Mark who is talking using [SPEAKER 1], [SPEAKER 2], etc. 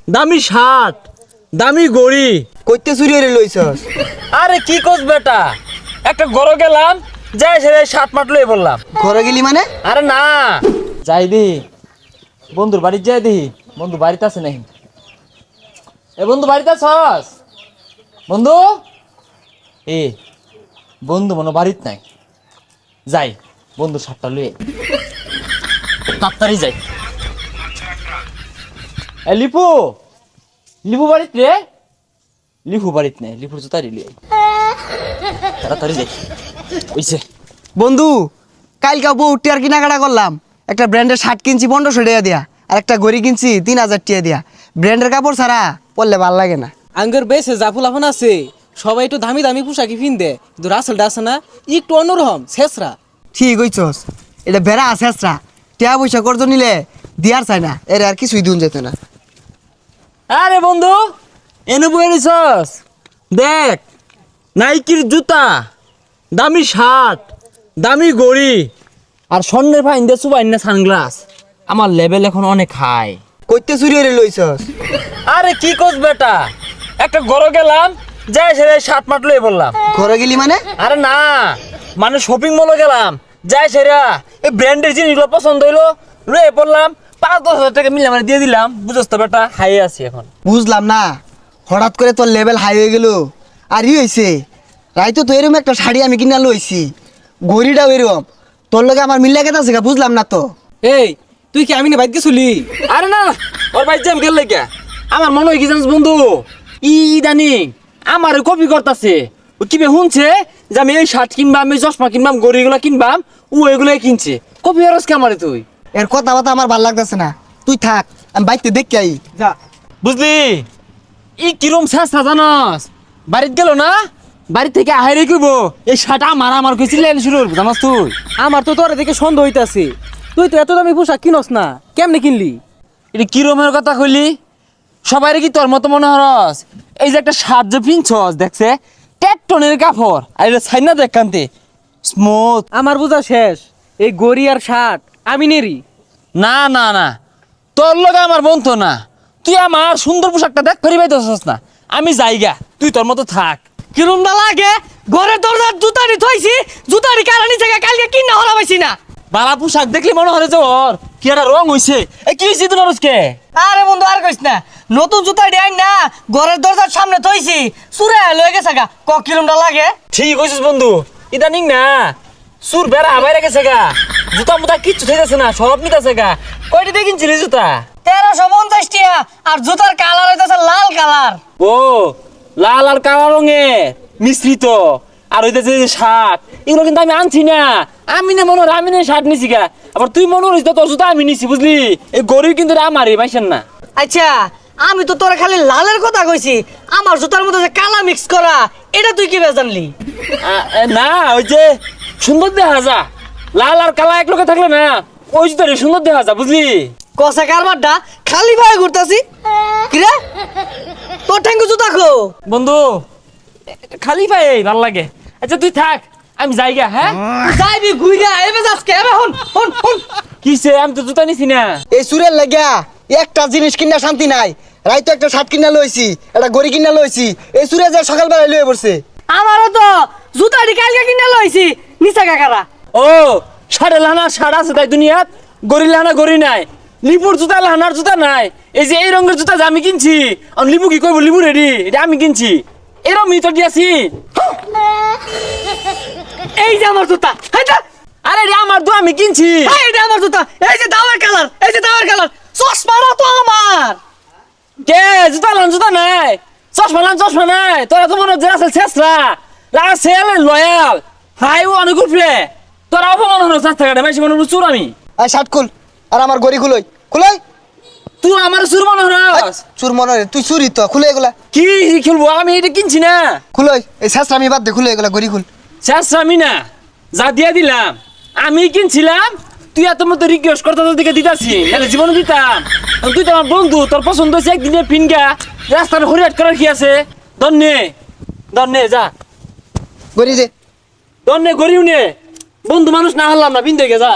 [SPEAKER 1] দামি শার্ট, দামি গড়ি।
[SPEAKER 2] কইতে চুরি হয়ে লইছস?
[SPEAKER 1] আরে কি কোস বেটা, একটা গরো গেলাম, যাই সেরে শার্ট মাট লয়ে বললাম।
[SPEAKER 2] ঘরে গেলি মানে?
[SPEAKER 1] আরে না, যাই দি বন্ধুর বাড়ি, যাই দি বন্ধু বাড়িতে আছে নাকি। এ বন্ধু বাড়িতে আছস? বন্ধু এ বন্ধু মনে বাড়িত নাই। যাই বন্ধু শার্টটা লয়ে তাড়াতাড়ি যাই। এ লিপু, লিপু বাড়িত রে? লিপু বাড়িত নাই, লিপুর জুতা দিলি। তাড়াতাড়ি যাই। ওইছে
[SPEAKER 2] বন্ধু, কালকে বউ টিয়ার কেনাকাটা করলাম। একটা ব্র্যান্ডের শার্ট কিনছি 1500 টাকা দিয়া, আর একটা ঘড়ি কিনছি 3000 টাকা দিয়া। ব্র্যান্ডের কাপড় ছাড়া পরলে ভাল লাগে না।
[SPEAKER 3] আঙ্গের বেশে জাফুল আফান আছে, সবাই একটু দামি দামি পোশাকি পিনদে, কিন্তু রাসেলটা আছে না একটু অন্যরকম শেষরা।
[SPEAKER 2] ঠিক হইছস, এটা বেড়া আছে আসরা। টিয়া পয়সা করজ নিলে দিয়ার চাই না, এর আর কিছুই দিন যেত না।
[SPEAKER 1] আরে বন্ধু এনে বইরিছস, দেখ নাইকির জুতা, দামি শার্ট, দামি গড়ি, আর স্বর্ণের ফাইন দিয়ে সুবাইন না সানগ্লাস। আমার লেভেল এখন অনেক হাই।
[SPEAKER 2] কইতে চুরি হয়ে লইছস?
[SPEAKER 1] আরে কি কোস বেটা, একটা গরো গেলাম, যাই সেরে শার্ট মাট লয়ে বললাম।
[SPEAKER 2] ঘরে গেলি মানে?
[SPEAKER 1] আরে না, মানে শপিং মলে গেলাম, যাই সেরা এই ব্র্যান্ডের জিনিসগুলো পছন্দ হইলো, লয়ে পড়লাম। 5-10 হাজার টাকা মিলে মানে দিয়ে দিলাম। বুঝছ তো বেটা, হাই আছি এখন।
[SPEAKER 2] বুঝলাম না, হঠাৎ করে তোর লেভেল হাই হয়ে গেল। আর ই হয়েছে, রাইতো তো এরকম একটা শাড়ি আমি কিনা লইছি, ঘড়িটাও এরকম। তোর লগে আমার মিল লাগে আছে, বুঝলাম না তো।
[SPEAKER 3] এই তুই কি আমি না বাইক গেছিলি?
[SPEAKER 1] আরে না, ওর ভাই জ্যাম গেল লেগে আমার মনে হয় কি জানিস বন্ধু, ইদানিং আমার কপি করতেছে। ও কি শুনছে যে আমি এই শার্ট কিনবাম, এই চশমা কিনবাম, গড়িগুলো কিনবাম, ও এগুলাই কিনছে। কপি হরস কে আমারে তুই?
[SPEAKER 2] এর কথা বাতা আমার ভাল লাগতেছে না, তুই থাক, আমি বাইকতে দেখি আই।
[SPEAKER 3] যা।
[SPEAKER 1] বুঝলি ই কিরম চেষ্টা জানস, বাড়িতে গেল না, বাড়ি থেকে আহারে কইব এই শার্ট আমার কইছিলেন শুরু জানাস তুই।
[SPEAKER 3] আমার তো তোর দেখে সন্দেহ হইতাছে, তুই তো এত দামি পোশাক কিনস না, কেমনে কিনলি?
[SPEAKER 1] এটা কিরমের কথা কইলি? সবাই কি তোর মতো মনে হরস? এই যে একটা শার্ট যে পিনছস দেখছে টেকটনের কাপড়, আর এটা ছাইনা দেখ কান্তে স্মুথ।
[SPEAKER 3] আমার বোঝা শেষ, এই গড়ি আর শার্ট আমি নেরি।
[SPEAKER 1] না না না, তোর লগে আমার বন্ধু না, তুই আমার সুন্দর পোশাকটা দেখ ফেরি পাইতেছস না। আমি যাইগা, তুই তোর মতো থাক।
[SPEAKER 3] কিরম না লাগে, ঘরের দরজার জুতারি থইছি, জুতারি কারণে জায়গা কালকে কিনা হলা পাইছি না।
[SPEAKER 1] বালা পোশাক দেখলি মনে হয় যে ওর কি একটা রং হইছে। এই কি হইছে তোর আজকে?
[SPEAKER 4] আরে বন্ধু আর কইস না, নতুন জুতা ডিয়াই না ঘরের দরজার সামনে থইছি, চুরে লয়ে গেছে গা। কিরমটা লাগে?
[SPEAKER 1] ঠিক কইছিস বন্ধু, ইদানিং না সুর বেড়া বাইরে গেছে গা, জুতা মুতা কিচ্ছু থাকতেছে না, সব নিতেছে গা। কয়টা দিয়ে কিনছিলি জুতা?
[SPEAKER 4] 1350 টাকা, আর জুতার কালার হইতাছে লাল কালার।
[SPEAKER 1] ও লাল আর কালো রঙে মিশ্রিত। আর হইতেছে যে শার্ট, এগুলো কিন্তু আমি আনছি না। আমি না মনে হয় আমি না শার্ট নিছি গা, আবার তুই মনে হইস তোর জুতা আমি নিছি। বুঝলি এই গরিব কিন্তু আমারই পাইছেন না।
[SPEAKER 4] আচ্ছা, আমি তো তোরা খালি লালের কথা কইছি, আমার জুতার মধ্যে যে কালা মিক্স করা, এটা তুই কি জানলি?
[SPEAKER 1] না ওই যে সুন্দর দেখা যা, লাল আর কালা এক লোকে থাকলে না ওই জুতারই সুন্দর দেখা যা। বুঝলি
[SPEAKER 4] কষা কারবারটা খালি ভাবে ঘুরতাছি। কিরে তোর ঠ্যাঙ্গু জুতা খো?
[SPEAKER 1] বন্ধু খালি পাই ভাল লাগে। আচ্ছা তুই থাক, আমি যাইগা। হ্যাঁ
[SPEAKER 4] যাইবি ঘুইরা এবে যাসকে এবে হন হন হন।
[SPEAKER 1] কিসে, আমি তো জুতা নিছি না।
[SPEAKER 2] এই চুরের লাগিয়া একটা জিনিস কিনা শান্তি নাই। রাইতো একটা শার্ট কিনা লইছি, একটা ঘড়ি কিনা লইছি, এই চুরে যে সকালবেলা লয়ে পড়ছে।
[SPEAKER 4] আমারও তো জুতাটি কালকে কিনে লইছি, নিচা কাকারা।
[SPEAKER 1] ও সাড়ে লানা সাড়া আছে তাই দুনিয়াত, গড়ি লানা গড়ি নাই, লিপুর জুতা লানার জুতা নাই। এই যে এই রঙের জুতা যে আমি কিনছি, আর লিপু কি কইব লিপু রেডি, এটা আমি কিনছি। এরম মিতর দিয়েছি।
[SPEAKER 4] এই যে আমার জুতা,
[SPEAKER 1] আরে রে আমার তো আমি কিনছি।
[SPEAKER 4] এই যে আমার জুতা, এই যে দাওয়ার কালার, এই যে দাওয়ার কালার। চশমাটা তো আমার।
[SPEAKER 1] কে জুতা লান জুতা নাই, চশমা লান চশমা নাই। তোরা তো মনে হচ্ছে রাসেল শেষরা, রাসেল লয়াল হাই ও অনেক উঠবে। তোরা অপমান হলো চেষ্টা কাটে মাইসি মনে চুর আমি।
[SPEAKER 2] আর শার্ট খুল, আর আমার ঘড়ি খুলই খুলই।
[SPEAKER 1] তুই আমার চুর মনে হস?
[SPEAKER 2] চুর মনে হয় তুই চুরি তো, খুলে এগুলা।
[SPEAKER 1] কি খেলবো আমি, এটা কিনছি না।
[SPEAKER 2] খুলই, এই শেষরা আমি বাদ দে, খুলে এগুলা ঘড়ি খুল।
[SPEAKER 1] শেষ আমি না, যা দিয়া দিলাম আমি কিনছিলাম। তুই এত মতো রিকোয়েস্ট করতে তোর দিকে দিতাছি, তাহলে জীবনে দিতাম। তুই তো আমার বন্ধু, তোর পছন্দ হয়েছে একদিনে ফিনগা রাস্তার হরিয়াট করার কি আছে? ধন্যে ধন্যে যা
[SPEAKER 2] ঘড়ি দে।
[SPEAKER 1] ধন্যে গরিব নে, বন্ধু মানুষ না হারলাম না, বিন্দু যা।